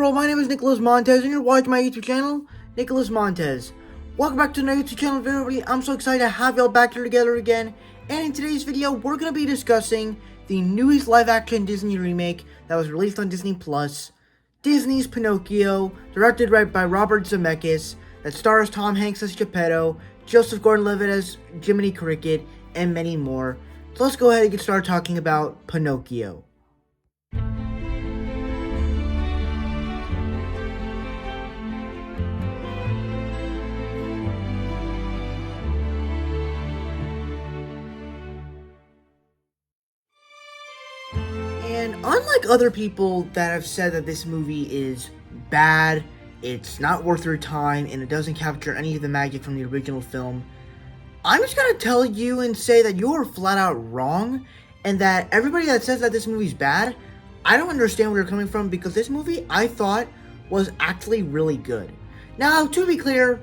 world, my name is Nicholas Montez, and you're watching my YouTube channel, Nicholas Montez. Welcome back to my YouTube channel, everybody. I'm so excited to have y'all back here together again. And in today's video, we're going to be discussing the newest live-action Disney remake that was released on Disney+, Disney's Pinocchio, directed by Robert Zemeckis, that stars Tom Hanks as Geppetto, Joseph Gordon-Levitt as Jiminy Cricket, and many more. So let's go ahead and get started talking about Pinocchio. And unlike other people that have said that this movie is bad, it's not worth your time, and it doesn't capture any of the magic from the original film, I'm just gonna tell you and say that you're flat out wrong, and that everybody that says that this movie's bad, I don't understand where you're coming from, because this movie, I thought, was actually really good. Now, to be clear,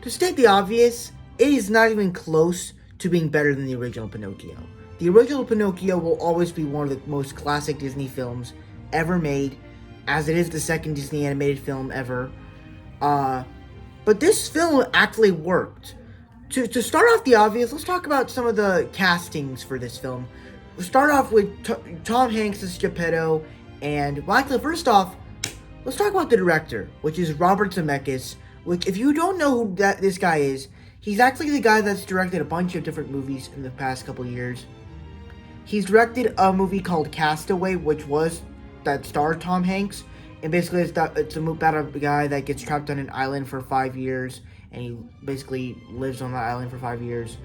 to state the obvious, it is not even close to being better than the original Pinocchio. The original Pinocchio will always be one of the most classic Disney films ever made, as it is the second Disney animated film ever. But this film actually worked. To start off the obvious, let's talk about some of the castings for this film. We'll start off with Tom Hanks as Geppetto, and, well, actually, first off, let's talk about the director, which is Robert Zemeckis, which, if you don't know who this guy is, he's actually the guy that's directed a bunch of different movies in the past couple years. He's directed a movie called Castaway, that stars Tom Hanks, and basically it's about a guy that gets trapped on an island for 5 years, and he basically lives on that island for 5 years.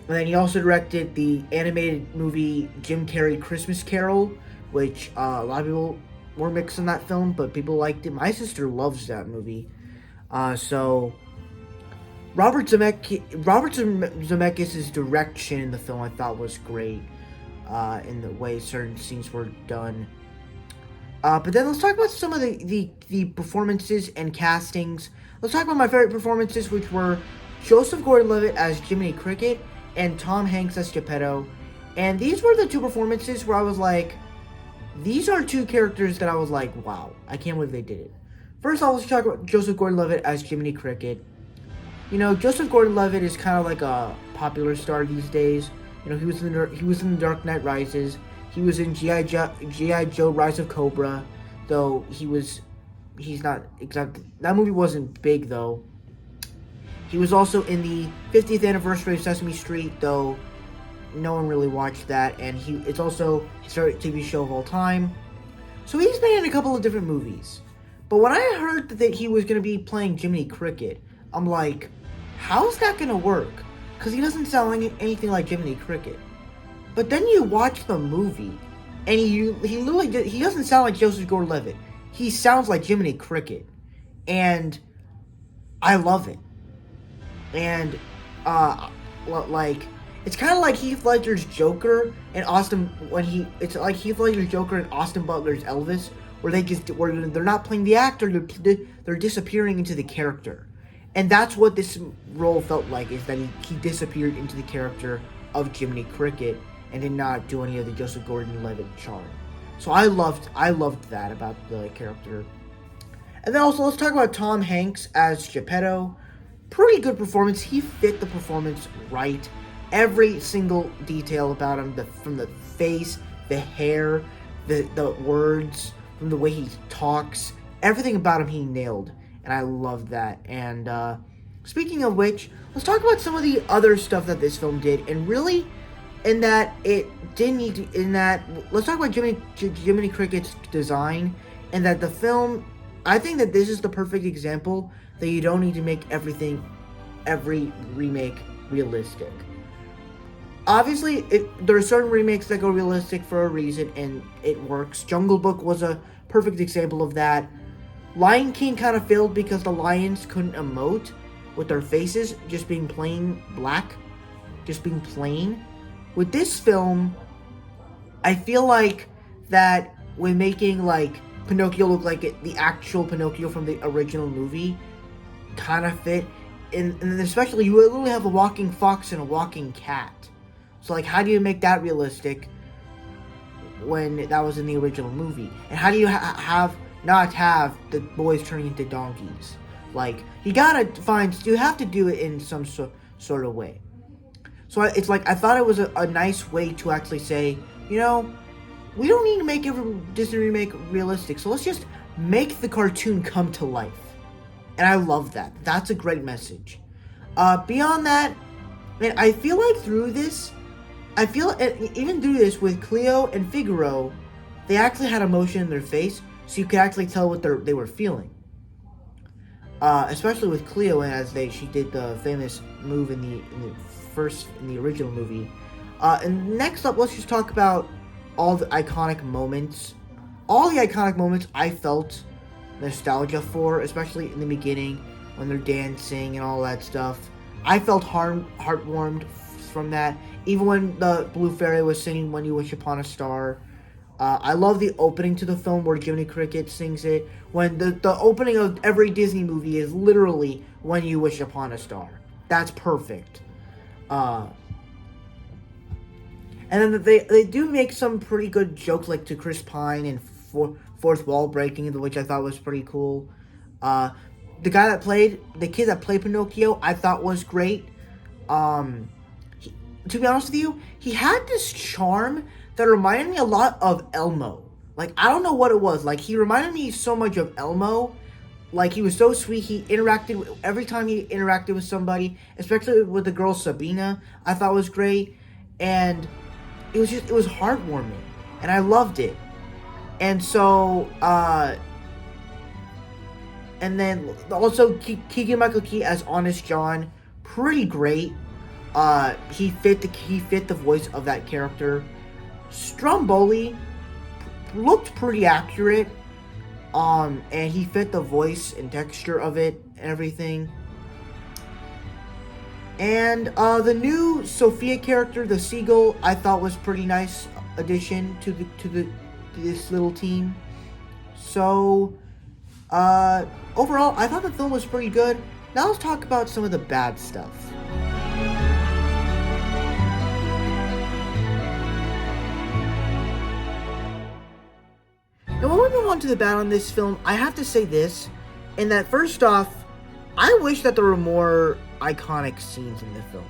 And then he also directed the animated movie Jim Carrey Christmas Carol, which a lot of people were mixed on that film, but people liked it. My sister loves that movie. So Robert Zemeckis' direction in the film I thought was great, in the way certain scenes were done. But then let's talk about some of the performances and castings. Let's talk about my favorite performances, which were Joseph Gordon-Levitt as Jiminy Cricket and Tom Hanks as Geppetto. And these were the two performances where I was like, these are two characters that I was like, wow, I can't believe they did it. First off, let's talk about Joseph Gordon-Levitt as Jiminy Cricket. You know, Joseph Gordon-Levitt is kind of like a popular star these days. You know, he was in The Dark Knight Rises. He was in G.I. Joe Rise of Cobra, though he's not exactly, that movie wasn't big though. He was also in the 50th anniversary of Sesame Street, though no one really watched that, and it's also his favorite TV show of all time. So he's been in a couple of different movies. But when I heard that he was going to be playing Jiminy Cricket, I'm like, how's that going to work? Because he doesn't sound like anything like Jiminy Cricket. But then you watch the movie, and he doesn't sound like Joseph Gordon-Levitt. He sounds like Jiminy Cricket, and I love it. And like, it's kind of like Heath Ledger's Joker and it's like Heath Ledger's Joker and Austin Butler's Elvis, where they're not playing the actor, they're disappearing into the character. And that's what this role felt like, is that he disappeared into the character of Jiminy Cricket and did not do any of the Joseph Gordon-Levitt charm. So I loved that about the character. And then also, let's talk about Tom Hanks as Geppetto. Pretty good performance. He fit the performance right. Every single detail about him, from the face, the hair, the words, from the way he talks, everything about him he nailed. And I love that. And speaking of which, let's talk about some of the other stuff that this film did. And really, let's talk about Jiminy Cricket's design. And that the film, I think that this is the perfect example that you don't need to make every remake realistic. Obviously, there are certain remakes that go realistic for a reason, and it works. Jungle Book was a perfect example of that. Lion King kind of failed because the lions couldn't emote with their faces just being plain black, just being plain. With this film, I feel like that when making like Pinocchio look like the actual Pinocchio from the original movie, kind of fit. And especially, you literally have a walking fox and a walking cat. So, like, how do you make that realistic when that was in the original movie? And how do you have not have the boys turning into donkeys. Like, you have to do it in some sort of way. So it's like, I thought it was a nice way to actually say, you know, we don't need to make every Disney remake realistic, so let's just make the cartoon come to life. And I love that. That's a great message. Beyond that, man, I feel like even through this with Cleo and Figaro, they actually had emotion in their face, so you could actually tell what they were feeling. Especially with Cleo, as she did the famous move in the original movie. And next up, let's just talk about all the iconic moments. All the iconic moments I felt nostalgia for, especially in the beginning when they're dancing and all that stuff. I felt heartwarmed from that. Even when the Blue Fairy was singing "When You Wish Upon a Star." I love the opening to the film where Jiminy Cricket sings it. When the opening of every Disney movie is literally "When You Wish Upon a Star." That's perfect. And then they do make some pretty good jokes, like to Chris Pine and fourth wall breaking, which I thought was pretty cool. The kid that played Pinocchio, I thought was great. To be honest with you, he had this charm that reminded me a lot of Elmo. Like, I don't know what it was. Like, he reminded me so much of Elmo. Like, he was so sweet. Every time he interacted with somebody, especially with the girl Sabina, I thought was great. And it was heartwarming. And I loved it. And so, and then also Keegan-Michael Key as Honest John, pretty great. He fit the voice of that character. Stromboli looked pretty accurate. And he fit the voice and texture of it and everything. And the new Sophia character, the seagull, I thought was pretty nice addition to this little team. So, overall, I thought the film was pretty good. Now let's talk about some of the bad stuff. Now, when we move on to the bad on this film, I have to say this, and that first off, I wish that there were more iconic scenes in the film.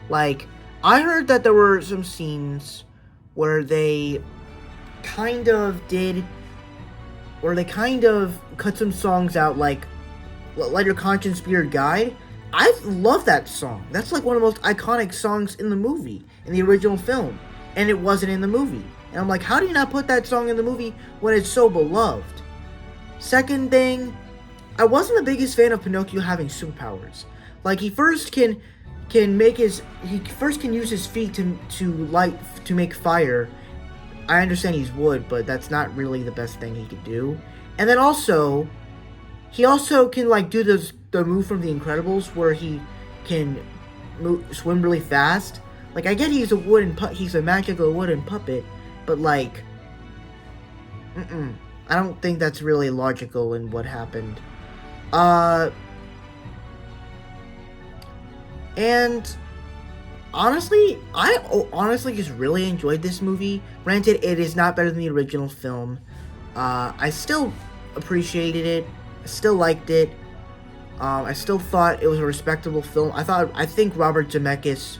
Like, I heard that there were some scenes where they kind of cut some songs out, like Let Your Conscience Be Your Guide. I love that song. That's like one of the most iconic songs in the movie, in the original film, and it wasn't in the movie. And I'm like, how do you not put that song in the movie when it's so beloved? Second thing, I wasn't the biggest fan of Pinocchio having superpowers. Like, he first can use his feet to make fire. I understand he's wood, but that's not really the best thing he could do. And then he also can like do the move from The Incredibles where he can swim really fast. Like, I get he's a magical wooden puppet, but like, I don't think that's really logical in what happened. And honestly, I just really enjoyed this movie. Granted, it is not better than the original film. I still appreciated it. I still liked it. I still thought it was a respectable film. I think Robert Zemeckis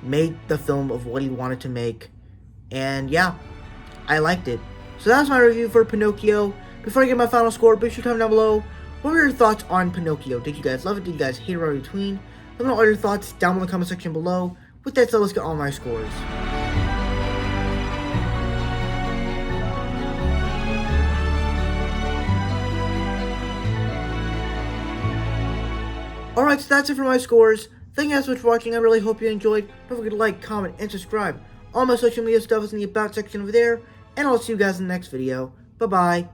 made the film of what he wanted to make. And yeah, I liked it. So that was my review for Pinocchio. Before I get my final score, be sure to comment down below. What were your thoughts on Pinocchio? Did you guys love it? Did you guys hate it or in between? Let me know all your thoughts down in the comment section below. With that said, let's get all my scores. Alright, so that's it for my scores. Thank you guys so much for watching. I really hope you enjoyed. Don't forget to like, comment, and subscribe. All my social media stuff is in the About section over there. And I'll see you guys in the next video. Bye-bye.